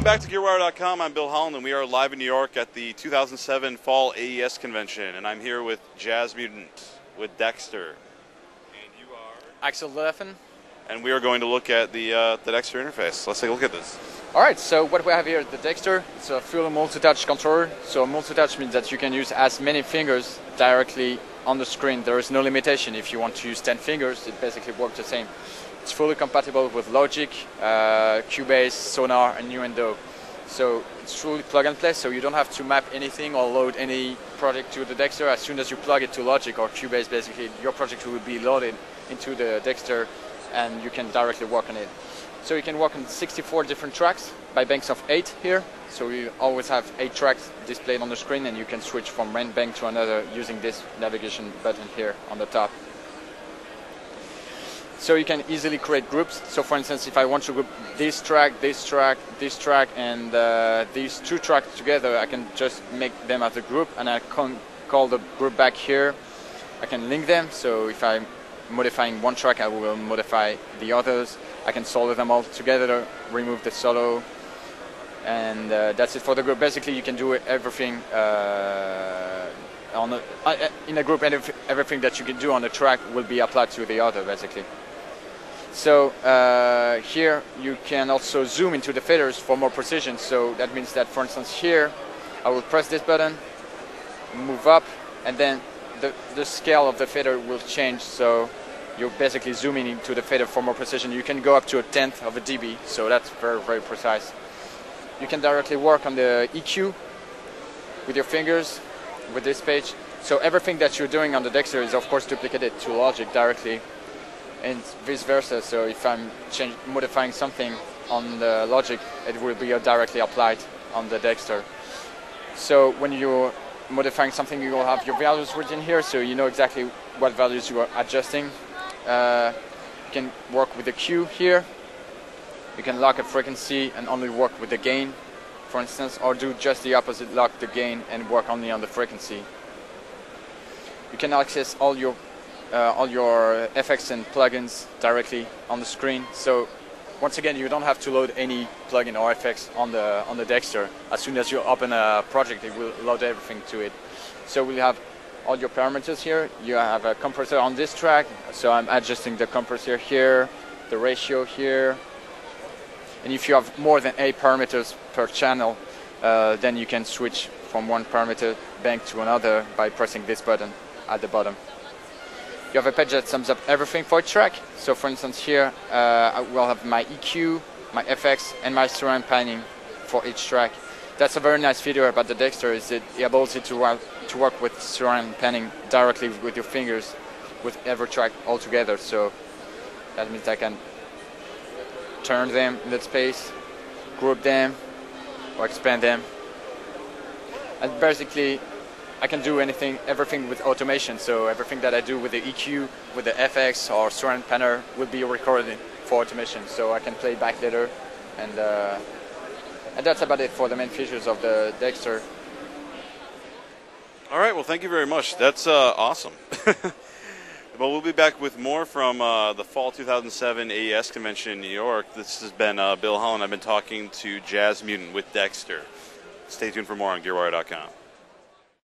back to GearWire.com. I'm Bill Holland, and we are live in New York at the 2007 Fall AES Convention. And I'm here with JazzMutant, with Dexter. And you are? Axel Leffen. And we are going to look at the Dexter interface. Let's take a look at this. Alright, so what we have here at the Dexter, it's a full multi-touch controller. So multi-touch means that you can use as many fingers directly on the screen. There is no limitation. If you want to use 10 fingers, it basically works the same. It's fully compatible with Logic, Cubase, Sonar, and Nuendo. So it's truly plug and play, so you don't have to map anything or load any project to the Dexter. As soon as you plug it to Logic or Cubase, basically your project will be loaded into the Dexter and you can directly work on it. So you can work on 64 different tracks by banks of 8 here. So you always have 8 tracks displayed on the screen, and you can switch from one bank to another using this navigation button here on the top. So you can easily create groups. So for instance, if I want to group this track, this track, this track, and these 2 tracks together, I can just make them as a group, and I can call the group back here. I can link them. So if I'm modifying one track, I will modify the others. I can solo them all together, remove the solo, and that's it for the group. Basically, you can do everything in a group, and everything that you can do on a track will be applied to the other, basically. So here you can also zoom into the faders for more precision. So that means that, for instance, here I will press this button, move up, and then the scale of the fader will change. So you're basically zooming into the fader for more precision. You can go up to 1/10 of a dB, so that's very, very precise. You can directly work on the EQ with your fingers with this page. So everything that you're doing on the Dexter is of course duplicated to Logic directly, and vice versa. So if I'm modifying something on the Logic, it will be directly applied on the Dexter. So when you're modifying something, you will have your values written here, so you know exactly what values you are adjusting. You can work with the Q here. You can lock a frequency and only work with the gain, for instance, or do just the opposite, lock the gain and work only on the frequency. You can access all your effects and plugins directly on the screen. So once again, you don't have to load any plugin or effects on the Dexter. As soon as you open a project, it will load everything to it. So we'll have all your parameters here. You have a compressor on this track, so I'm adjusting the compressor here, the ratio here. And if you have more than 8 parameters per channel, then you can switch from one parameter bank to another by pressing this button at the bottom. You have a page that sums up everything for each track. So for instance here, I will have my EQ, my FX, and my surround panning for each track. That's a very nice feature about the Dexter, is the ability to work with surround panning directly with your fingers with every track all together. So that means I can turn them in that space, group them, or expand them. And basically, I can do everything with automation. So everything that I do with the EQ, with the FX or surround panner will be recorded for automation. So I can play back later, and that's about it for the main features of the Dexter. All right, well, thank you very much. That's awesome. Well, we'll be back with more from the Fall 2007 AES Convention in New York. This has been Bill Holland. I've been talking to JazzMutant with Dexter. Stay tuned for more on GearWire.com.